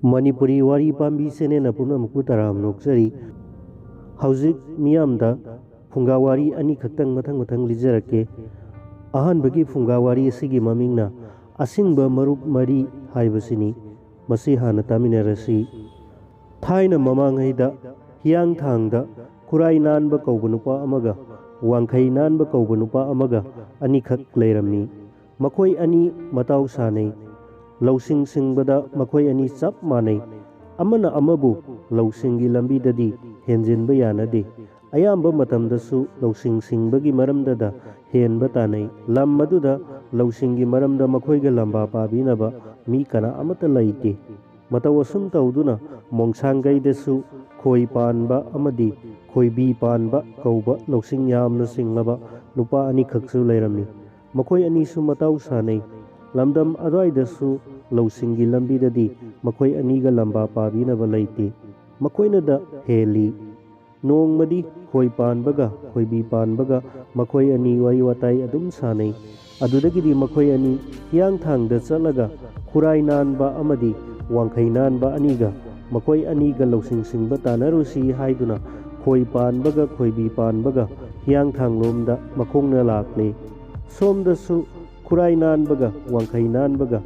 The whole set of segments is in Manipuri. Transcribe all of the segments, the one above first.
Manipuri wari pambi sene na puna muku taram noksari hauzik miyamda funga wari ani khaktang mathang lijarake ahan bagi funga wari asigi mamingna asingba marup mari haibasini masi hana taminarasi thaina mamangaida hiyang thangda kurai nanba kauba nupa amaga wangkhai nanba kauba nupa amaga ani khak leiramni makoi ani matau sanai lausing singbada makoi ani chap manai amana amabu lausinggi lambidadi henjinba yanade ayamba matamdasu lausing singbagi maramdada henba tanai lam maduda lausinggi maramda makoiga lamba pabinaba mi kana amata laite mataw asum tawduna mongsangaidasu khoi panba amadi khoibi panba kauba lausing yamna singlaba nupa ani khaksu leiramni makoi ani su mataw sanai lamdam adwaidasu lausinggi lambidadi makoi aniga lamba pabinaba laite makoina da heli nongmadi khoi panbaga khoibi panbaga makoi ani wari watai adum sanai adudagidi makoi ani hiyang thangda chalaga khurai nanba amadi wangkhai nanba aniga makoi aniga lausing singba tanarusi haiduna khoi panbaga khoibi panbaga hiyang thanglomda makhongna lakle somdasu khurai nanbaga wangkhai nanbaga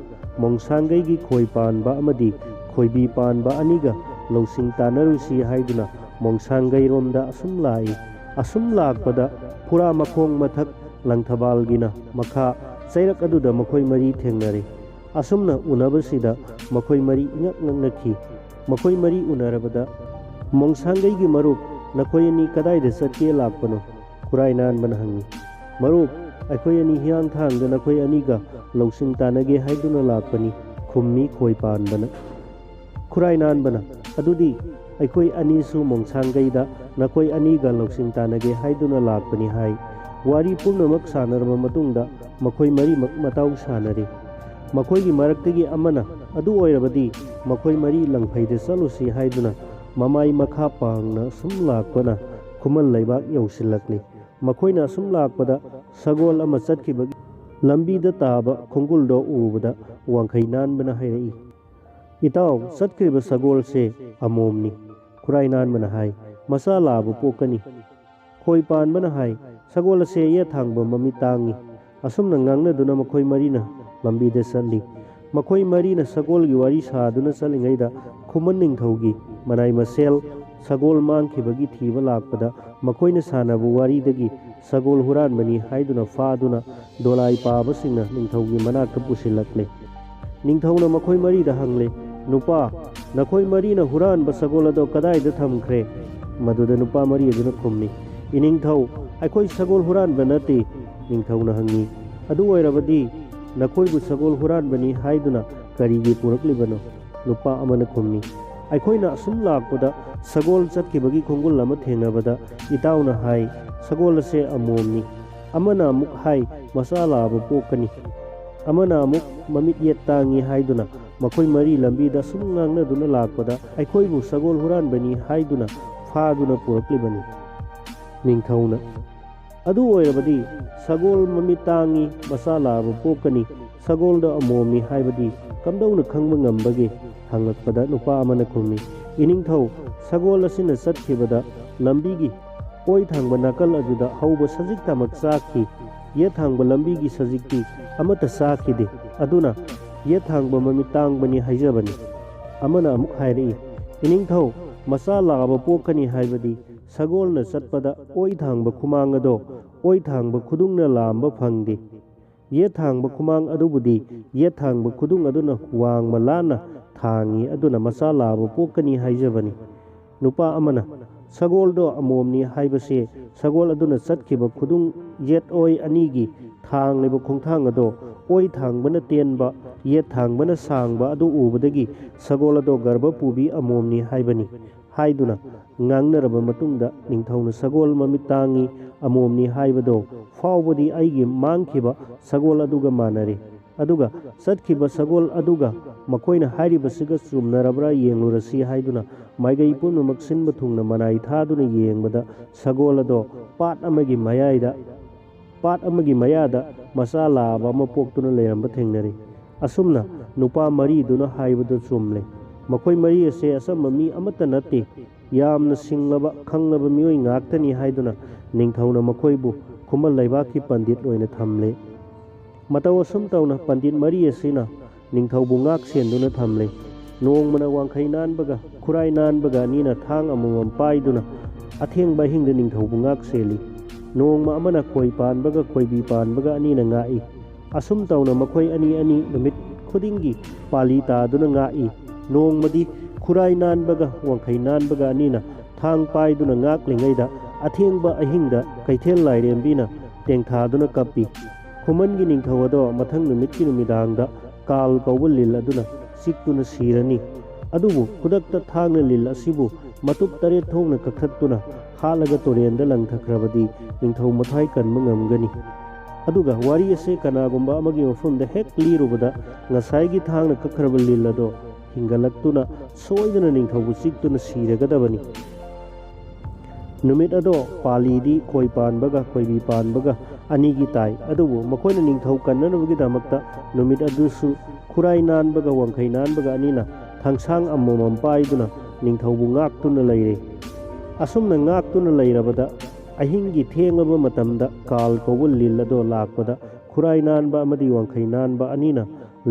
mongsanggaigi khoi panba amadi khoibi panba aniga lausing tanarusi haiduna mongsanggai romda asum lakpada pura makhong mathak langthabalgina makha chairak aduda makhoi mari thengnare asumna unabasida makhoi mari ingak nakhi makhoi mari unarabada mongsanggaigi marup nakhoi ani kadaida satke lakpano khurai nanbana hangi marup akhoi ani hiyang thangda nakhoi aniga lausing tanage haiduna lakpani khummi khoi panbana khurai nanbana adudi akhoi ani su mongsanggaida nakhoi aniga lausing tanage haiduna lakpani hai wari purnamak sanarba matungda makhoi mari mataw sanare makhoi gi maraktagi amana adu oirabadi makhoi mari langphaide chalusi haiduna mamai makha pangna sum lakpana khumal laibak yausilakli makoina sum lakpada sagol ama chatkibagi lambida taba khonguldo ubada wangkhai nanbana hairai itaw chatkriba sagol se amomni khurai nanbana hai masala bu pokani khoi panbana hai sagol se ye thangba mami tangi asumna ngangna duna makhoi marina lambida salli makhoi marina sagol gi wari saduna salingaida khuman ningthaugi manai masel sagol mangkhibagi thiba lakpada makoina sanabu waridagi sagol huranbani haiduna faduna dolai pabasingna ningthaugi manakta pusilakle ningthauna makhoi marida hangle nupa nakhoi marina huranba sagol ado kadaida thamkhre maduda nupa mari aduna khumni iningthau akhoi sagol huranba nate ningthauna hangi adu oirabadi nakhoibu sagol huranbani haiduna karigi puraklibano nupa amana khumni aikoina asum lakpada sagol chatkibagi khongul lama thengnabada itauna hai sagol se amomni amana amuk hai masala bu pokani amana amuk mamit yetangi haiduna makhoi mari lambida sum ngangna duna lakpada aikoibu sagol huran bani haiduna faduna puraklibani ningthauna adu oirabadi sagol mamitangi masala bu pokani sagol da amomni haibadi kamdauna khangba ngambage hanglakpada nupa amana khumi iningthau sagol asina chatkibada lambigi oi thangba nakal aduda hauba sajik tamak sakhi ye thangba lambigi sajikti amata sakhide aduna ye thangba mamitang bani haijabani amana amuk hairi iningthau masala aba pokani haibadi sagol na chatpada oi thangba khumang ado oi thangba khudungna lamba phangde ye thangba khumang adubudi ye thangba khudung aduna wang malana thangi aduna masala bu pokani haijabani nupa amana sagol do amomni haibase sagol aduna chatkhiba khudung yet oi anigi thang leba khongthang ado oi thangbana tenba ye thangbana sangba adu ubadagi sagol ado garba pubi amomni haibani haiduna ngangnaraba matungda ningthauna sagol mamitangi amomni haibado fawbadi aigi mangkhiba sagol aduga manare aduga chatkhiba sagol aduga makoina hairibasiga chumnarabra yenglurasi haiduna maigai punumak sinba thungna manai thaduna yengbada sagol ado pat amagi mayada masala ba ma poktuna leramba thengnari asumna nupa mari duna haibadu chumle ꯃꯈꯣꯏ ꯃꯔꯤ ꯑꯁꯦ ꯑꯆꯝꯕ ꯃꯤ ꯑꯃꯠꯇ ꯅꯠꯇꯦ, ꯌꯥꯝꯅ ꯁꯤꯡꯂꯕ ꯈꯪꯂꯕ ꯃꯤꯑꯣꯏ ꯉꯥꯛꯇꯅꯤ ꯍꯥꯏꯗꯨꯅ ꯅꯤꯡꯊꯧꯅ ꯃꯈꯣꯏꯕꯨ ꯈꯨꯃꯟ ꯂꯩꯕꯥꯛꯀꯤ ꯄꯟꯗꯤꯠ ꯑꯣꯏꯅ ꯊꯝꯂꯦ꯫ ꯃꯇꯧ ꯑꯁꯨꯝ ꯇꯧꯅ ꯄꯟꯗꯤꯠ ꯃꯔꯤ ꯑꯁꯤꯅ ꯅꯤꯡꯊꯧꯕꯨ ꯉꯥꯛ ꯁꯦꯟꯗꯨꯅ ꯊꯝꯂꯦ꯫ ꯅꯣꯡꯃꯅ ꯋꯥꯡꯈꯩ ꯅꯥꯟꯕꯒ ꯈꯨꯔꯥꯏ ꯅꯥꯟꯕꯒ ꯑꯅꯤꯅ ꯊꯥꯡ ꯑꯃꯃꯝ ꯄꯥꯏꯗꯨꯅ ꯑꯊꯦꯡꯕ ꯑꯍꯤꯡꯗ ꯅꯤꯡꯊꯧꯕꯨ ꯉꯥꯛ ꯁꯦꯜꯂꯤ꯫ ꯅꯣꯡꯃ ꯑꯃꯅ ꯈꯣꯏ ꯄꯥꯟꯕꯒ ꯈꯣꯏꯕꯤ ꯄꯥꯟꯕꯒ ꯑꯅꯤꯅ ꯉꯥꯛꯏ꯫ ꯑꯁꯨꯝ ꯇꯧꯅ ꯃꯈꯣꯏ ꯑꯅꯤ ꯑꯅꯤ ꯅꯨꯃꯤꯠ ꯈꯨꯗꯤꯡꯒꯤ ꯄꯥꯂꯤ ꯇꯥꯗꯨꯅ ꯉꯥꯛꯏ꯫ ꯅꯣꯡꯃꯗꯤ ꯈꯨꯔꯥꯏ ꯅꯥꯟꯕꯒ ꯋꯥꯡꯈꯩ ꯅꯥꯟꯕꯒ ꯑꯅꯤꯅ ꯊꯥꯡ ꯄꯥꯏꯗꯨꯅ ꯉꯥꯛꯂꯤꯉꯩꯗ ꯑꯊꯦꯡꯕ ꯑꯍꯤꯡꯗ ꯀꯩꯊꯦꯜ ꯂꯥꯏꯔꯦꯝꯕꯤꯅ ꯇꯦꯡꯊꯥꯗꯨꯅ ꯀꯞꯄꯤ꯫ ꯈꯨꯃꯟꯒꯤ ꯅꯤꯡꯊꯧ ꯑꯗꯣ ꯃꯊꯪ ꯅꯨꯃꯤꯠꯀꯤ ꯅꯨꯃꯤꯗꯥꯡꯗ ꯀꯥꯜ ꯀꯧꯕ ꯂꯤꯟ ꯑꯗꯨꯅ ꯆꯤꯛꯇꯨꯅ ꯁꯤꯔꯅꯤ꯫ ꯑꯗꯨꯕꯨ ꯈꯨꯗꯛꯇ ꯊꯥꯡꯅ ꯂꯤꯟ ꯑꯁꯤꯕꯨ ꯃꯇꯨꯞ 8 ꯊꯣꯛꯅ ꯀꯛꯊꯠꯇꯨꯅ ꯍꯥꯠꯂꯒ ꯇꯨꯔꯦꯟꯗ ꯂꯪꯊꯈ꯭ꯔꯕꯗꯤ ꯅꯤꯡꯊꯧ ꯃꯊ꯭ꯋꯥꯏ ꯀꯟꯕ ꯉꯝꯒꯅꯤ꯫ ꯑꯗꯨꯒ ꯋꯥꯔꯤ ꯑꯁꯤ ꯀꯅꯥꯒꯨꯝꯕ ꯑꯃꯒꯤ ꯃꯐꯝꯗ ꯍꯦꯛ ꯂꯤꯔꯨꯕꯗ ꯉꯁꯥꯏꯒꯤ ꯊꯥꯡꯅ ꯀꯛꯈ꯭ꯔꯕ ꯂꯤꯟ ꯑꯗꯣ ꯍꯤꯡꯒꯠꯂꯛꯇꯨꯅ ꯁꯣꯏꯗꯅ ꯅꯤꯡꯊꯧꯕꯨ ꯆꯤꯛꯇꯨꯅ ꯁꯤꯔꯒꯗꯕꯅꯤ꯫ ꯅꯨꯃꯤꯠ ꯑꯗꯣ ꯄꯥꯂꯤꯗꯤ ꯈꯣꯏ ꯄꯥꯟꯕꯒ ꯈꯣꯏꯕꯤ ꯄꯥꯟꯕꯒ ꯑꯅꯤꯒꯤ ꯇꯥꯏ꯫ ꯑꯗꯨꯕꯨ ꯃꯈꯣꯏꯅ ꯅꯤꯡꯊꯧ ꯀꯟꯅꯅꯕꯒꯤꯗꯃꯛꯇ ꯅꯨꯃꯤꯠ ꯑꯗꯨꯁꯨ ꯈꯨꯔꯥꯏ ꯅꯥꯟꯕꯒ ꯋꯥꯡꯈꯩ ꯅꯥꯟꯕꯒ ꯑꯅꯤꯅ ꯊꯥꯡꯁꯥꯡ ꯑꯃꯃꯝ ꯄꯥꯏꯗꯨꯅ ꯅꯤꯡꯊꯧꯕꯨ ꯉꯥꯛꯇꯨꯅ ꯂꯩꯔꯦ꯫ ꯑꯁꯨꯝꯅ ꯉꯥꯛꯇꯨꯅ ꯂꯩꯔꯕꯗ ꯑꯍꯤꯡꯒꯤ ꯊꯦꯡꯂꯕ ꯃꯇꯝꯗ ꯀꯥꯜ ꯀꯧꯕ ꯂꯤꯟ ꯑꯗꯣ ꯂꯥꯛꯄꯗ ꯈꯨꯔꯥꯏ ꯅꯥꯟꯕ ꯑꯃꯗꯤ ꯋꯥꯡꯈꯩ ꯅꯥꯟꯕ ꯑꯅꯤꯅ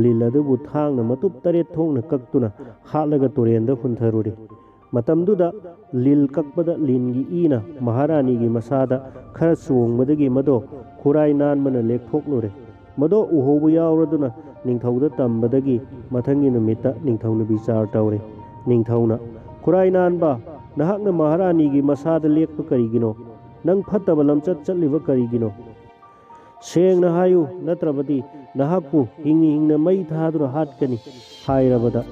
ꯂꯤꯟ ꯑꯗꯨꯕు ꯊꯥꯡꯅ ꯃꯇꯨꯞ 8 ꯊꯣꯛꯅ ꯀꯛꯇꯨꯅ ꯍꯥꯠꯂꯒ ꯇꯨꯔꯦꯟꯗ ꯍꯨꯟꯊꯔꯨꯔꯦ꯫ ꯃꯇꯝꯗꯨꯗ ꯂꯤꯟ ꯀꯛꯄꯗ ꯂꯤꯟꯒꯤ ꯏꯅ ꯃꯍꯥꯔꯥꯅꯤꯒꯤ ꯃꯁꯥꯗ ꯈꯔ ꯆꯣꯡꯕꯗꯒꯤ ꯃꯗꯣ ꯈꯨꯔꯥꯏ ꯅꯥꯟꯕꯅ ꯂꯦꯛꯊꯣꯛꯂꯨꯔꯦ꯫ ꯃꯗꯣ ꯎꯍꯧꯕ ꯌꯥꯎꯔꯗꯨꯅ ꯅꯤꯡꯊꯧꯗ ꯇꯝꯕꯗꯒꯤ ꯃꯊꯪꯒꯤ ꯅꯨꯃꯤꯠꯇ ꯅꯤꯡꯊꯧꯅ ꯕꯤꯆꯥꯔ ꯇꯧꯔꯦ꯫ ꯅꯤꯡꯊꯧꯅ, ꯈꯨꯔꯥꯏ ꯅꯥꯟꯕ, ꯅꯍꯥꯛꯅ ꯃꯍꯥꯔꯥꯅꯤꯒꯤ ꯃꯁꯥꯗ ꯂꯦꯛꯄ ꯀꯔꯤꯒꯤꯅꯣ? ꯅꯪ ꯐꯠꯇꯕ ꯂꯝꯆꯠ ꯆꯠꯂꯤꯕ ꯀꯔꯤꯒꯤꯅꯣ? ꯁꯦꯡꯅ ꯍꯥꯏꯌꯨ, ꯅꯠꯇ꯭ꯔꯕꯗꯤ ꯅꯍꯥꯛꯄꯨ ꯍꯤꯡꯅ ꯍꯤꯡꯅ ꯃꯩ ꯊꯥꯗꯨꯅ ꯍꯥꯠꯀꯅꯤ ꯍꯥꯏꯔꯕꯗ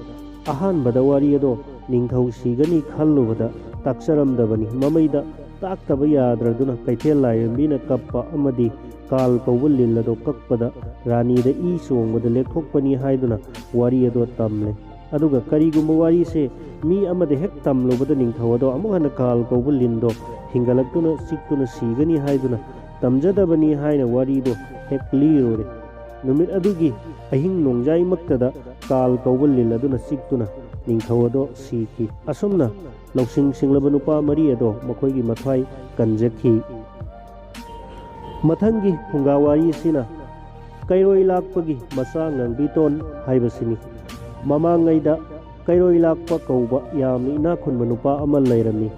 ꯑꯍꯥꯟꯕꯗ ꯋꯥꯔꯤ ꯑꯗꯣ ꯅꯤꯡꯊꯧ ꯁꯤꯒꯅꯤ ꯈꯜꯂꯨꯕꯗ ꯇꯥꯛꯆꯔꯝꯗꯕꯅꯤ꯫ ꯃꯃꯩꯗ ꯇꯥꯛꯇꯕ ꯌꯥꯗ꯭ꯔꯗꯨꯅ ꯀꯩꯊꯦꯜ ꯂꯥꯏꯔꯦꯝꯕꯤꯅ ꯀꯞꯄ ꯑꯃꯗꯤ ꯀꯥꯜ ꯀꯧꯕ ꯂꯤꯟ ꯑꯗꯣ ꯀꯛꯄꯗ ꯔꯥꯅꯤꯗ ꯏ ꯆꯣꯡꯕꯗ ꯂꯦꯛꯊꯣꯛꯄꯅꯤ ꯍꯥꯏꯗꯨꯅ ꯋꯥꯔꯤ ꯑꯗꯣ ꯇꯝꯂꯦ꯫ ꯑꯗꯨꯒ ꯀꯔꯤꯒꯨꯝꯕ ꯋꯥꯔꯤꯁꯦ ꯃꯤ ꯑꯃꯗ ꯍꯦꯛ ꯇꯝꯂꯨꯕꯗ ꯅꯤꯡꯊꯧ ꯑꯗꯣ ꯑꯃꯨꯛ ꯍꯟꯅ ꯀꯥꯜ ꯀꯧꯕ ꯂꯤꯟꯗꯣ ꯍꯤꯡꯒꯠꯂꯛꯇꯨꯅ ꯆꯤꯛꯇꯨꯅ ꯁꯤꯒꯅꯤ ꯍꯥꯏꯗꯨꯅ ꯇꯝꯖꯗꯕꯅꯤ ꯍꯥꯏꯅ ꯋꯥꯔꯤꯗꯣ ꯍꯦꯛ ꯂꯤꯔꯨꯔꯦ꯫ ꯅꯨꯃꯤꯠ ꯑꯗꯨꯒꯤ ꯑꯍꯤꯡ ꯅꯣꯡꯖꯥꯏꯃꯛꯇꯗ ꯀꯥꯜ ꯀꯧꯕ ꯂꯤꯟ ꯑꯗꯨꯅ ꯆꯤꯛꯇꯨꯅ ꯅꯤꯡꯊꯧ ꯑꯗꯣ ꯁꯤꯈꯤ꯫ ꯑꯁꯨꯝꯅ ꯂꯧꯁꯤꯡ ꯁꯤꯡꯂꯕ ꯅꯨꯄꯥ ꯃꯔꯤ ꯑꯗꯣ ꯃꯈꯣꯏꯒꯤ ꯃꯊ꯭ꯋꯥꯏ ꯀꯟꯖꯈꯤ꯫ ꯃꯊꯪꯒꯤ ꯐꯨꯡꯒꯥ ꯋꯥꯔꯤ ꯑꯁꯤꯅ ꯀꯩꯔꯣꯏ ꯂꯥꯛꯄꯒꯤ ꯃꯆꯥ ꯉꯥꯡꯕꯤꯇꯣꯟ ꯍꯥꯏꯕꯁꯤꯅꯤ꯫ ꯃꯃꯥꯡꯉꯩꯗ ꯀꯩꯔꯣꯏ ꯂꯥꯛꯄ ꯀꯧꯕ ꯌꯥꯝꯅ ꯏꯅꯥꯛ ꯈꯨꯟꯕ ꯅꯨꯄꯥ ꯑꯃ ꯂꯩꯔꯝꯃꯤ꯫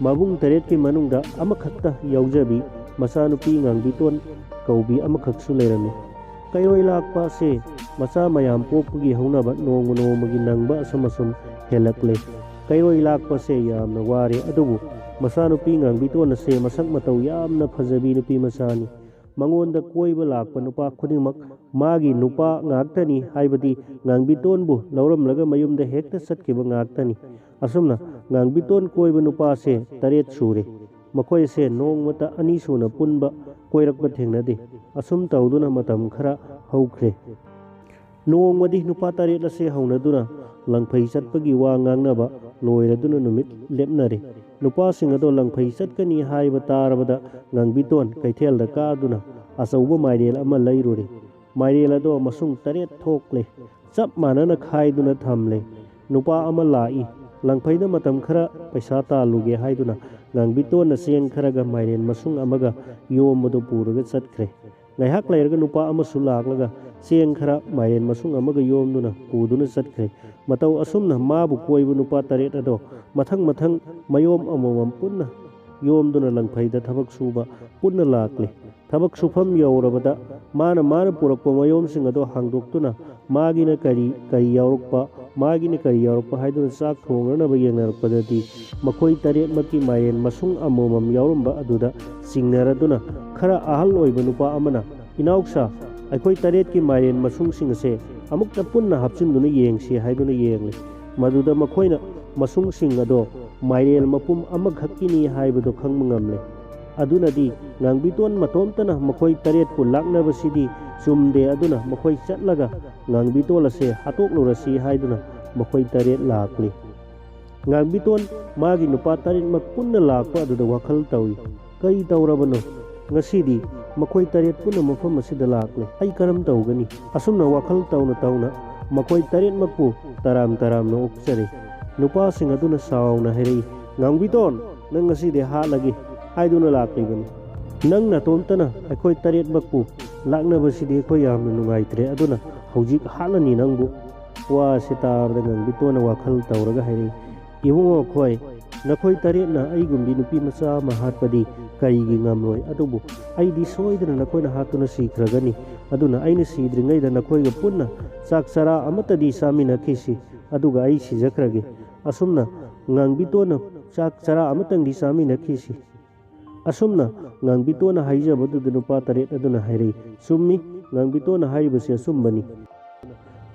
ꯃꯕꯨꯡ 8ꯀꯤ ꯃꯅꯨꯡꯗ ꯑꯃꯈꯛꯇ ꯌꯥꯎꯖꯕꯤ ꯃꯆꯥꯅꯨꯄꯤ ꯉꯥꯡꯕꯤꯇꯣꯟ ꯀꯧꯕꯤ ꯑꯃꯈꯛꯁꯨ ꯂꯩꯔꯝꯃꯤ꯫ ꯀꯩꯔꯣꯏ ꯂꯥꯛꯄ ꯑꯁꯦ ꯃꯆꯥ ꯃꯌꯥꯝ ꯄꯣꯛꯄꯒꯤ ꯍꯧꯅꯕ ꯅꯣꯡꯃ ꯅꯣꯡꯃꯒꯤ ꯅꯪꯕ ꯑꯁꯨꯝ ꯍꯦꯜꯂꯛꯂꯦ꯫ ꯀꯩꯔꯣꯏ ꯂꯥꯛꯄ ꯑꯁꯦ ꯌꯥꯝꯅ ꯋꯥꯔꯦ꯫ ꯑꯗꯨꯕꯨ ꯃꯆꯥꯅꯨꯄꯤ ꯉꯥꯡꯕꯤꯇꯣꯟ ꯑꯁꯦ ꯃꯁꯛ ꯃꯇꯧ ꯌꯥꯝꯅ ꯐꯖꯕꯤ ꯅꯨꯄꯤ ꯃꯆꯥꯅꯤ꯫ ꯃꯉꯣꯟꯗ ꯀꯣꯏꯕ ꯂꯥꯛꯄ ꯅꯨꯄꯥ ꯈꯨꯗꯤꯡꯃꯛ ꯃꯥꯒꯤ ꯅꯨꯄꯥ ꯉꯥꯛꯇꯅꯤ, ꯍꯥꯏꯕꯗꯤ ꯉꯥꯡꯕꯤꯇꯣꯟꯕꯨ ꯂꯧꯔꯝꯂꯒ ꯃꯌꯨꯝꯗ ꯍꯦꯛꯇ ꯆꯠꯈꯤꯕ ꯉꯥꯛꯇꯅꯤ꯫ ꯑꯁꯨꯝꯅ ꯉꯥꯡꯕꯤꯇꯣꯟ ꯀꯣꯏꯕ ꯅꯨꯄꯥꯁꯦ 8 ꯁꯨꯔꯦ꯫ ꯃꯈꯣꯏ ꯑꯁꯦ ꯅꯣꯡꯃꯇ ꯑꯅꯤꯁꯨꯅ ꯄꯨꯟꯕ ꯀꯣꯏꯔꯛꯄ ꯊꯦꯡꯅꯗꯦ꯫ ꯑꯁꯨꯝ ꯇꯧꯗꯨꯅ ꯃꯇꯝ ꯈꯔ ꯍꯧꯈ꯭ꯔꯦ꯫ ꯅꯣꯡꯃꯗꯤ ꯅꯨꯄꯥ 8 ꯑꯁꯦ ꯍꯧꯅꯗꯨꯅ ꯂꯪꯐꯩ ꯆꯠꯄꯒꯤ ꯋꯥ ꯉꯥꯡꯅꯕ ꯂꯣꯏꯔꯗꯨꯅ ꯅꯨꯃꯤꯠ ꯂꯦꯞꯅꯔꯦ꯫ ꯅꯨꯄꯥꯁꯤꯡ ꯑꯗꯣ ꯂꯪꯐꯩ ꯆꯠꯀꯅꯤ ꯍꯥꯏꯕ ꯇꯥꯔꯕꯗ ꯉꯥꯡꯕꯤꯇꯣꯟ ꯀꯩꯊꯦꯜꯗ ꯀꯥꯗꯨꯅ ꯑꯆꯧꯕ ꯃꯥꯏꯔꯦꯜ ꯑꯃ ꯂꯩꯔꯨꯔꯦ꯫ ꯃꯥꯏꯔꯦꯜ ꯑꯗꯣ ꯃꯁꯨꯡ 8 ꯊꯣꯛꯂꯦ, ꯆꯞ ꯃꯥꯟꯅꯅ ꯈꯥꯏꯗꯨꯅ ꯊꯝꯂꯦ꯫ ꯅꯨꯄꯥ ꯑꯃ ꯂꯥꯛꯏ, ꯂꯪꯐꯩꯗ ꯃꯇꯝ ꯈꯔ ꯄꯩꯁా ꯇꯥꯜꯂꯨꯒꯦ ꯍꯥꯏꯗꯨꯅ ꯉꯥꯡꯕꯤꯇꯣꯟꯅ ꯆꯦꯡ ꯈꯔꯒ ꯃꯥꯏꯔꯦꯟ ꯃꯁꯨꯡ ꯑꯃꯒ ꯌꯣꯝꯕꯗꯨ ꯄꯨꯔꯒ ꯆꯠꯈ꯭ꯔꯦ꯫ ꯉꯥꯏꯍꯥꯛ ꯂꯩꯔꯒ ꯅꯨꯄꯥ ꯑꯃꯁꯨ ꯂꯥꯛꯂꯒ ꯆꯦꯡ ꯈꯔ ꯃꯥꯏꯔꯦꯟ ꯃꯁꯨꯡ ꯑꯃꯒ ꯌꯣꯝꯗꯨꯅ ꯄꯨꯗꯨꯅ ꯆꯠꯈ꯭ꯔꯦ꯫ ꯃꯇꯧ ꯑꯁꯨꯝꯅ ꯃꯥꯕꯨ ꯀꯣꯏꯕ ꯅꯨꯄꯥ 8 ꯑꯗꯣ ꯃꯊꯪ ꯃꯊꯪ ꯃꯌꯣꯝ ꯑꯃꯃꯝ ꯄꯨꯟꯅ ꯌꯣꯝꯗꯨꯅ ꯂꯪꯐꯩꯗ ꯊꯕꯛ ꯁꯨꯕ ꯄꯨꯟꯅ ꯂꯥꯛꯂꯦ꯫ ꯊꯕꯛ ꯁꯨꯐꯝ ꯌꯧꯔꯕꯗ ꯃꯥꯅ ꯄꯨꯔꯛꯄ ꯃꯌꯣꯝꯁꯤꯡ ꯑꯗꯣ ꯍꯥꯡꯗꯣꯛꯇꯨꯅ ꯃꯥꯒꯤꯅ ꯀꯔꯤ ꯌꯥꯎꯔꯛꯄ, ꯃꯥꯒꯤꯅ ꯀꯔꯤ ꯌꯥꯎꯔꯛꯄ ꯍꯥꯏꯗꯨꯅ ꯆꯥꯛ ꯊꯣꯡꯅꯅꯕ ꯌꯦꯡꯅꯔꯛꯄꯗꯗꯤ ꯃꯈꯣꯏ 8ꯃꯛꯀꯤ ꯃꯥꯏꯔꯦꯟ ꯃꯁꯨꯡ ꯑꯃꯃꯝ ꯌꯥꯎꯔꯝꯕ ꯑꯗꯨꯗ ꯆꯤꯡꯅꯔꯗꯨꯅ ꯈꯔ ꯑꯍꯜ ꯑꯣꯏꯕ ꯅꯨꯄꯥ ꯑꯃꯅ, "ꯏꯅꯥꯎꯆꯥ, ꯑꯩꯈꯣꯏ 8ꯀꯤ ꯃꯥꯏꯔꯦꯟ ꯃꯁꯨꯡꯁꯤꯡ ꯑꯁꯦ ꯑꯃꯨꯛꯇ ꯄꯨꯟꯅ ꯍꯥꯞꯆꯤꯟꯗꯨꯅ ꯌꯦꯡꯁꯤ" ꯍꯥꯏꯗꯨꯅ ꯌꯦꯡꯂꯦ꯫ ꯃꯗꯨꯗ ꯃꯈꯣꯏꯅ ꯃꯁꯨꯡꯁꯤꯡ ꯑꯗꯣ ꯃꯥꯏꯔꯦꯜ ꯃꯄꯨꯝ ꯑꯃꯈꯛꯀꯤꯅꯤ ꯍꯥꯏꯕꯗꯨ ꯈꯪꯕ ꯉꯝꯂꯦ꯫ ꯑꯗꯨꯅꯗꯤ ꯉꯥꯡꯕꯤꯇꯣꯟ ꯃꯇꯣꯝꯇꯅ ꯃꯈꯣꯏ 8ꯄꯨ ꯂꯥꯛꯅꯕꯁꯤꯗꯤ ꯆꯨꯝꯗꯦ, ꯑꯗꯨꯅ ꯃꯈꯣꯏ ꯆꯠꯂꯒ ꯉꯥꯡꯕꯤꯇꯣꯟ ꯑꯁꯦ ꯍꯥꯠꯇꯣꯛꯂꯨꯔꯁꯤ ꯍꯥꯏꯗꯨꯅ ꯃꯈꯣꯏ 8 ꯂꯥꯛꯂꯤ꯫ ꯉꯥꯡꯕꯤꯇꯣꯟ ꯃꯥꯒꯤ ꯅꯨꯄꯥ 8ꯃꯛ ꯄꯨꯟꯅ ꯂꯥꯛꯄ ꯑꯗꯨꯗ ꯋꯥꯈꯜ ꯇꯧꯏ, "ꯀꯔꯤ ꯇꯧꯔꯕꯅꯣ? ꯉꯁꯤꯗꯤ ꯃꯈꯣꯏ 8 ꯄꯨꯟꯅ ꯃꯐꯝ ꯑꯁꯤꯗ ꯂꯥꯛꯂꯦ, ꯑꯩ ꯀꯔꯝ ꯇꯧꯒꯅꯤ?" ꯑꯁꯨꯝꯅ ꯋꯥꯈꯜ ꯇꯧꯅ ꯃꯈꯣꯏ ꯇꯔꯦꯠꯃꯛꯄꯨ ꯇꯔꯥꯝꯅ ꯑꯣꯛꯆꯔꯦ꯫ ꯅꯨꯄꯥꯁꯤꯡ ꯑꯗꯨꯅ ꯁꯥꯎꯅ ꯍꯥꯏꯔꯛꯏ, ꯉꯥꯡꯕꯤꯇꯣꯟ, ꯅꯪ ꯉꯁꯤꯗꯤ ꯍꯥꯠꯂꯒꯦ ꯍꯥꯏꯗꯨꯅ ꯂꯥꯛꯂꯤꯕꯅꯤ꯫ ꯅꯪ ꯅꯇꯣꯝꯇꯅ ꯑꯩꯈꯣꯏ ꯇꯔꯦꯠꯃꯛꯄꯨ ꯂꯥꯛꯅꯕꯁꯤꯗꯤ ꯑꯩꯈꯣꯏ ꯌꯥꯝꯅ ꯅꯨꯡꯉꯥꯏꯇ꯭ꯔꯦ, ꯑꯗꯨꯅ ꯍꯧꯖꯤꯛ ꯍꯥꯠꯂꯅꯤ ꯅꯪꯕꯨ꯫ ꯋꯥ ꯑꯁꯤ ꯇꯥꯕꯗ ꯉꯥꯡꯕꯤꯇꯣꯟꯅ ꯋꯥꯈꯜ ꯇꯧꯔꯒ ꯍꯥꯏꯔꯛꯏ, ꯏꯕꯨꯡꯉꯣ ꯈꯣꯏ, ꯅꯈꯣꯏ ꯇꯔꯦꯠꯅ ꯑꯩꯒꯨꯝꯕꯤ ꯅꯨꯄꯤ ꯃꯆꯥ ꯑꯃ ꯍꯥꯠꯄꯗꯤ ꯀꯔꯤꯒꯤ ꯉꯝꯂꯣꯏ, ꯑꯗꯨꯕꯨ ꯑꯩꯗꯤ ꯁꯣꯏꯗꯅ ꯅꯈꯣꯏꯅ ꯍꯥꯠꯇꯨꯅ ꯁꯤꯈ꯭ꯔꯒꯅꯤ꯫ ꯑꯗꯨꯅ ꯑꯩꯅ ꯁꯤꯗ꯭ꯔꯤꯉꯩꯗ ꯅꯈꯣꯏꯒ ꯄꯨꯟꯅ ꯆꯥꯛ ꯆꯔꯥ ꯑꯃꯠꯇꯗꯤ ꯆꯥꯃꯤꯟꯅꯈꯤꯁꯤ, ꯑꯗꯨꯒ ꯑꯩ ꯁꯤꯖꯈ꯭ꯔꯒꯦ꯫ ꯑꯁꯨꯝꯅ ꯉꯥꯡꯕꯤꯇꯣꯟꯅ ꯆꯥꯛ ꯆꯔꯥ ꯑꯃꯇꯪꯗꯤ ꯆꯥꯃꯤꯟꯅꯈꯤꯁꯤ꯫ ꯑꯁꯨꯝꯅ ꯉꯥꯡꯕꯤꯇꯣꯟꯅ ꯍꯥꯏꯖꯕꯗꯨꯗ ꯅꯨꯄꯥ ꯇꯔꯦꯠ ꯑꯗꯨꯅ ꯍꯥꯏꯔꯛꯏ, ꯆꯨꯝꯃꯤ, ꯉꯥꯡꯕꯤꯇꯣꯟꯅ ꯍꯥꯏꯔꯤꯕꯁꯤ ꯑꯆꯨꯝꯕꯅꯤ꯫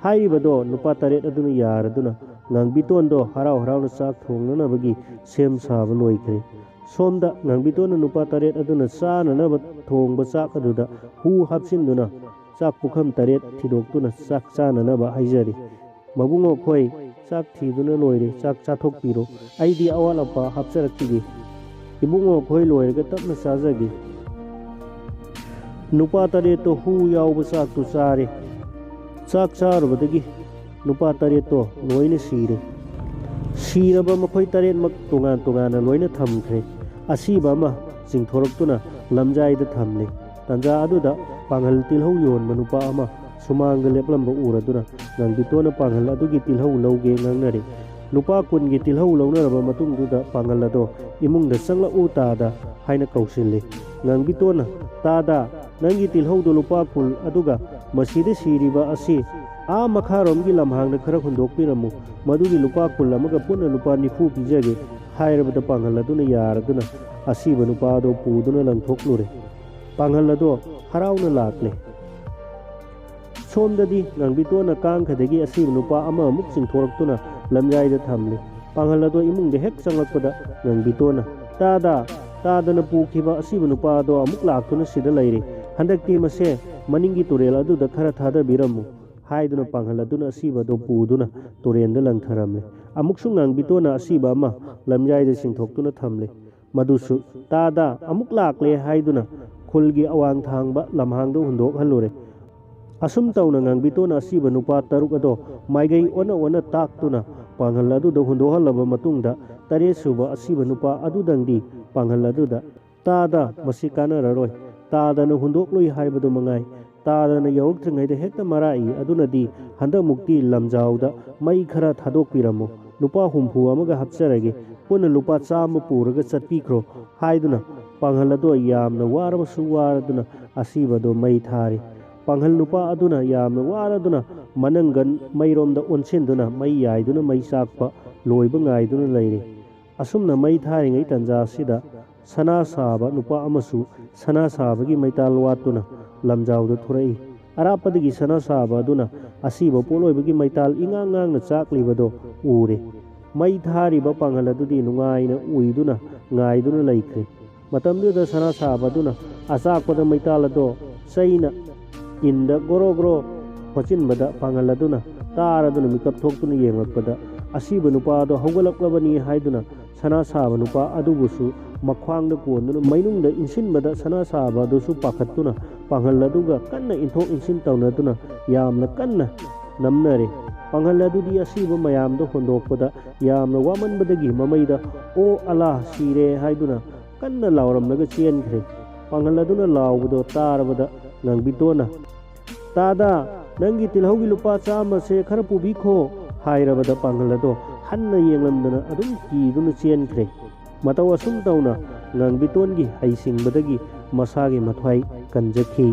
ꯍꯥꯏꯔꯤꯕꯗꯣ ꯅꯨꯄꯥ ꯇꯔꯦꯠ ꯑꯗꯨꯅ ꯌꯥꯔꯗꯨꯅ ꯉꯥꯡꯕꯤꯇꯣꯟꯗꯣ ꯍꯔꯥꯎ ꯍꯔꯥꯎꯅ ꯆꯥꯛ ꯊꯣꯡꯅꯅꯕꯒꯤ ꯁꯦꯝ ꯁꯥꯕ ꯂꯣꯏꯈ꯭ꯔꯦ꯫ ꯁꯣꯝꯗ ꯉꯥꯡꯕꯤꯇꯣꯟꯅ ꯅꯨꯄꯥ ꯇꯔꯦꯠ ꯑꯗꯨꯅ ꯆꯥꯅꯅꯕ ꯊꯣꯡꯕ ꯆꯥꯛ ꯑꯗꯨꯗ ꯍꯨ ꯍꯥꯞꯆꯤꯟꯗꯨꯅ ꯆꯥꯛ ꯄꯨꯈꯝ ꯇꯔꯦꯠ ꯊꯤꯗꯣꯛꯇꯨꯅ ꯆꯥꯛ ꯆꯥꯅꯅꯕ ꯍꯥꯏꯖꯔꯤ꯫ ꯃꯕꯨꯡꯉꯣ ꯈꯣꯏ, ꯆꯥꯛ ꯊꯤꯗꯨꯅ ꯂꯣꯏꯔꯦ, ꯆꯥꯛ ꯆꯥꯊꯣꯛꯄꯤꯔꯣ, ꯑꯩꯗꯤ ꯑꯋꯥꯠ ꯑꯄꯥ ꯍꯥꯞꯆꯔꯛꯈꯤꯒꯦ꯫ ꯏꯕꯨꯡꯉꯣ ꯈꯣꯏ ꯂꯣꯏꯔꯒ ꯇꯞꯅ ꯆꯥꯖꯒꯦ꯫ ꯅꯨꯄꯥ ꯇꯔꯦꯠꯇꯣ ꯍꯨ ꯌꯥꯎꯕ ꯆꯥꯛꯇꯨ ꯆꯥꯔꯦ꯫ ꯆꯥꯛ ꯆꯥꯔꯨꯕꯗꯒꯤ ꯅꯨꯄꯥ ꯇꯔꯦꯠꯇꯣ ꯂꯣꯏꯅ ꯁꯤꯔꯦ꯫ ꯁꯤꯔꯕ ꯃꯈꯣꯏ ꯇꯔꯦꯠꯃꯛ ꯇꯣꯉꯥꯟ ꯇꯣꯉꯥꯟꯅ ꯂꯣꯏꯅ ꯊꯝꯈ꯭ꯔꯦ꯫ ꯑꯁꯤꯕ ꯑꯃ ꯆꯤꯡꯊꯣꯔꯛꯇꯨꯅ ꯂꯝꯖꯥꯏꯗ ꯊꯝꯂꯦ꯫ ꯇꯟꯖꯥ ꯑꯗꯨꯗ ꯄꯥꯡꯒꯜ ꯇꯤꯜꯍꯧ ꯌꯣꯟꯕ ꯅꯨꯄꯥ ꯑꯃ ꯁꯨꯃꯥꯡꯗ ꯂꯦꯞꯂꯝꯕ ꯎꯔꯗꯨꯅ ꯉꯥꯡꯕꯤꯇꯣꯟꯅ ꯄꯥꯡꯒꯜ ꯑꯗꯨꯒꯤ ꯇꯤꯜꯍꯧ ꯂꯧꯒꯦ ꯉꯥꯡꯅꯔꯦ꯫ ꯂꯨꯄꯥ 10ꯒꯤ ꯇꯤꯜꯍꯧ ꯂꯧꯅꯔꯕ ꯃꯇꯨꯡꯗꯨꯗ ꯄꯥꯡꯒꯜ ꯑꯗꯣ ꯏꯃꯨꯡꯗ ꯆꯪꯂꯛꯎ ꯇꯥꯗ ꯍꯥꯏꯅ ꯀꯧꯁꯤꯜꯂꯤ꯫ ꯉꯥꯡꯕꯤꯇꯣꯟꯅ, ꯇꯥꯗ, ꯅꯪꯒꯤ ꯇꯤꯜꯍꯧꯗꯣ ꯂꯨꯄꯥ 10, ꯑꯗꯨꯒ ꯃꯁꯤꯗ ꯁꯤꯔꯤꯕ ꯑꯁꯤ ꯃꯈꯥꯔꯣꯝꯒꯤ ꯂꯝꯍꯥꯡꯗ ꯈꯔ ꯍꯨꯟꯗꯣꯛꯄꯤꯔꯝꯃꯨ, ꯃꯗꯨꯒꯤ ꯂꯨꯄꯥ 10 ꯑꯃꯒ ꯄꯨꯟꯅ ꯂꯨꯄꯥ 90 ꯄꯤꯖꯒꯦ ꯍꯥꯏꯔꯕꯗ ꯄꯥꯡꯒꯜ ꯑꯗꯨꯅ ꯌꯥꯔꯗꯨꯅ ꯑꯁꯤꯕ ꯅꯨꯄꯥ ꯑꯗꯣ ꯄꯨꯗꯨꯅ ꯂꯪꯊꯣꯛꯂꯨꯔꯦ꯫ ꯄꯥꯡꯒꯜ ꯑꯗꯣ ꯍꯔꯥꯎꯅ ꯂꯥꯛꯂꯦ꯫ ꯁꯣꯝꯗꯗꯤ ꯉꯥꯡꯕꯤꯇꯣꯟꯅ ꯀꯥꯡꯈꯗꯒꯤ ꯑꯁꯤꯕ ꯅꯨꯄꯥ ꯑꯃꯃꯨꯛ ꯆꯤꯡꯊꯣꯔꯛꯇꯨꯅ ꯂꯝꯖꯥꯏꯗ ꯊꯝꯂꯦ꯫ ꯄꯥꯡꯒꯜ ꯑꯗꯣ ꯏꯃꯨꯡꯗ ꯍꯦꯛ ꯆꯪꯂꯛꯄꯗ ꯉꯥꯡꯕꯤꯇꯣꯟꯅ, ꯇꯥꯗ, ꯇꯥꯗꯅ ꯄꯨꯈꯤꯕ ꯑꯁꯤꯕ ꯅꯨꯄꯥ ꯑꯗꯣ ꯑꯃꯨꯛ ꯂꯥꯛꯇꯨꯅ ꯁꯤꯗ ꯂꯩꯔꯦ, ꯍꯟꯗꯛꯇꯤ ꯃꯁꯦ ꯃꯅꯤꯡꯒꯤ ꯇꯨꯔꯦꯜ ꯑꯗꯨꯗ ꯈꯔ ꯊꯥꯗꯕꯤꯔꯝꯃꯨ ꯍꯥꯏꯗꯨꯅ ꯄꯥꯡꯒꯜ ꯑꯗꯨꯅ ꯑꯁꯤꯕ ꯑꯗꯣ ꯄꯨꯗꯨꯅ ꯇꯨꯔꯦꯟꯗ ꯂꯪꯊꯔꯝꯂꯦ꯫ ꯑꯃꯨꯛꯁꯨ ꯉꯥꯡꯕꯤꯇꯣꯟꯅ ꯑꯁꯤꯕ ꯑꯃ ꯂꯝꯖꯥꯏꯗ ꯆꯤꯡꯊꯣꯛꯇꯨꯅ ꯊꯝꯂꯦ꯫ ꯃꯗꯨꯁꯨ ꯇꯥꯗ ꯑꯃꯨꯛ ꯂꯥꯛꯂꯦ ꯍꯥꯏꯗꯨꯅ ꯈꯨꯜꯒꯤ ꯑꯋꯥꯡ ꯊꯥꯡꯕ ꯂꯝꯍꯥꯡꯗ ꯍꯨꯟꯗꯣꯛꯍꯜꯂꯨꯔꯦ꯫ ꯑꯁꯨꯝ ꯇꯧꯅ ꯉꯥꯡꯕꯤꯇꯣꯟꯅ ꯑꯁꯤꯕ ꯅꯨꯄꯥ 6 ꯑꯗꯣ ꯃꯥꯏꯒꯩ ꯑꯣꯟꯅ ꯇꯥꯛꯇꯨꯅ ꯄꯥꯡꯒꯜ ꯑꯗꯨꯗ ꯍꯨꯟꯗꯣꯛꯍꯜꯂꯕ ꯃꯇꯨꯡꯗ 7ꯁꯨꯕ ꯑꯁꯤꯕ ꯅꯨꯄꯥ ꯑꯗꯨꯗꯪꯗꯤ ꯄꯥꯡꯒꯜ ꯑꯗꯨꯗ, ꯇꯥꯗ, ꯃꯁꯤ ꯀꯥꯟꯅꯔꯔꯣꯏ, ꯇꯥꯗꯅ ꯍꯨꯟꯗꯣꯛꯂꯨꯏ ꯍꯥꯏꯕꯗꯨ ꯃꯉꯥꯏ, ꯇꯥꯗꯅ ꯌꯧꯔꯛꯇ꯭ꯔꯤꯉꯩꯗ ꯍꯦꯛꯇ ꯃꯔꯥꯛꯏ, ꯑꯗꯨꯅꯗꯤ ꯍꯟꯗꯛꯃꯨꯛꯇꯤ ꯂꯝꯖꯥꯎꯗ ꯃꯩ ꯈꯔ ꯑꯁꯤꯕꯗꯣ ꯃꯩ ꯊꯥꯔꯦ꯫ ꯄꯥꯡꯒꯜ ꯅꯨꯄꯥ ꯑꯗꯨꯅ ꯌꯥꯝꯅ ꯋꯥꯔꯗꯨꯅ ꯃꯅꯪꯒꯟ ꯃꯩꯔꯣꯝꯗ ꯑꯣꯟꯁꯤꯟꯗꯨꯅ ꯃꯩ ꯌꯥꯏꯗꯨꯅ ꯃꯩ ꯆꯥꯛꯄ ꯂꯣꯏꯕ ꯉꯥꯏꯗꯨꯅ ꯂꯩꯔꯦ꯫ ꯑꯁꯨꯝꯅ ꯃꯩ ꯊꯥꯔꯤꯉꯩ ꯇꯟꯖꯥꯁꯤꯗ ꯁꯅꯥ ꯁꯥꯕ ꯅꯨꯄꯥ ꯑꯃꯁꯨ ꯁꯅꯥ ꯁꯥꯕꯒꯤ ꯃꯩꯇꯥꯜ ꯋꯥꯠꯇꯨꯅ ꯂꯝꯖꯥꯎꯗ ꯊꯣꯔꯛꯏ꯫ ꯑꯔꯥꯞꯄꯗꯒꯤ ꯁꯅꯥ ꯁꯥꯕ ꯑꯗꯨꯅ ꯑꯁꯤꯕ ꯄꯣꯠꯂꯣꯏꯕꯒꯤ ꯃꯩꯇꯥꯜ ꯏꯉꯥꯡ ꯉꯥꯡꯅ ꯆꯥꯛꯂꯤꯕꯗꯣ ꯎꯔꯦ꯫ ꯃꯩ ꯊꯥꯔꯤꯕ ꯄꯥꯡꯒꯜ ꯑꯗꯨꯗꯤ ꯅꯨꯡꯉꯥꯏꯅ ꯎꯏꯗꯨꯅ ꯉꯥꯏꯗꯨꯅ ꯂꯩꯈ꯭ꯔꯦ꯫ ꯃꯇꯝꯗꯨꯗ ꯁꯅꯥ ꯁꯥꯕ ꯑꯗꯨꯅ ꯑꯆꯥꯛꯄꯗ ꯃꯩꯇꯥꯜ ꯑꯗꯣ ꯆꯩꯅ ꯏꯟꯗ ꯒꯣꯔꯣ ꯒꯣꯔꯣ ꯈꯣꯆꯤꯟꯕꯗ ꯄꯥꯡꯒꯜ ꯑꯗꯨꯅ ꯇꯥꯔꯗꯨꯅ ꯃꯤꯀꯞ ꯊꯣꯛꯇꯨꯅ ꯌꯦꯡꯂꯛꯄꯗ ꯑꯁꯤꯕ ꯅꯨꯄꯥ ꯑꯗꯣ ꯍꯧꯒꯠꯂꯛꯂꯕꯅꯤ ꯍꯥꯏꯗꯨꯅ ꯁꯅꯥ ꯁꯥꯕ ꯅꯨꯄꯥ ꯑꯗꯨꯕꯨꯁꯨ ꯃꯈ꯭ꯋꯥꯡꯗ ꯀꯣꯟꯗꯨꯅ ꯃꯩꯅꯨꯡꯗ ꯏꯟꯁꯤꯟꯕꯗ ꯁꯅꯥ ꯁꯥꯕ ꯑꯗꯨꯁꯨ ꯄꯥꯈꯠꯇꯨꯅ ꯄꯥꯡꯒꯜ ꯑꯗꯨꯒ ꯀꯟꯅ ꯏꯟꯊꯣꯛ ꯏꯟꯁꯤꯟ ꯇꯧꯅꯗꯨꯅ ꯌꯥꯝꯅ ꯀꯟꯅ ꯅꯝꯅꯔꯦ꯫ ꯄꯥꯡꯒꯜ ꯑꯗꯨꯗꯤ ꯑꯁꯤꯕ ꯃꯌꯥꯝꯗꯣ ꯍꯣꯟꯗꯣꯛꯄꯗ ꯌꯥꯝꯅ ꯋꯥꯃꯟꯕꯗꯒꯤ ꯃꯃꯩꯗ ꯑꯣ ꯑꯂꯥ ꯁꯤꯔꯦ ꯍꯥꯏꯗꯨꯅ ꯀꯟꯅ ꯂꯥꯎꯔꯝꯂꯒ ꯆꯦꯟꯈ꯭ꯔꯦ꯫ ꯄꯥꯡꯒꯜ ꯑꯗꯨꯅ ꯂꯥꯎꯕꯗꯣ ꯇꯥꯔꯕꯗ ꯉꯥꯡꯕꯤꯇꯣꯟꯅ, ꯇꯥꯗ, ꯅꯪꯒꯤ ꯇꯤꯜꯍꯧꯒꯤ ꯂꯨꯄꯥ 100ꯁꯦ ꯈꯔ ꯄꯨꯕꯤꯈꯣ ꯍꯥꯏꯔꯕꯗ ꯄꯥꯡꯒꯜ ꯑꯗꯣ ꯍꯟꯅ ꯌꯦꯡꯂꯝꯗꯅ ꯑꯗꯨꯝ ꯀꯤꯗꯨꯅ ꯆꯦꯟꯈ꯭ꯔꯦ꯫ ꯃꯇꯧ ꯑꯁꯨꯝ ꯇꯧꯅ ꯉꯥꯡꯕꯤꯇꯣꯟꯒꯤ ꯍꯩꯁꯤꯡꯕꯗꯒꯤ ꯃꯁꯥꯒꯤ ꯃꯊ꯭ꯋꯥꯏ ꯀꯟꯖꯈꯤ꯫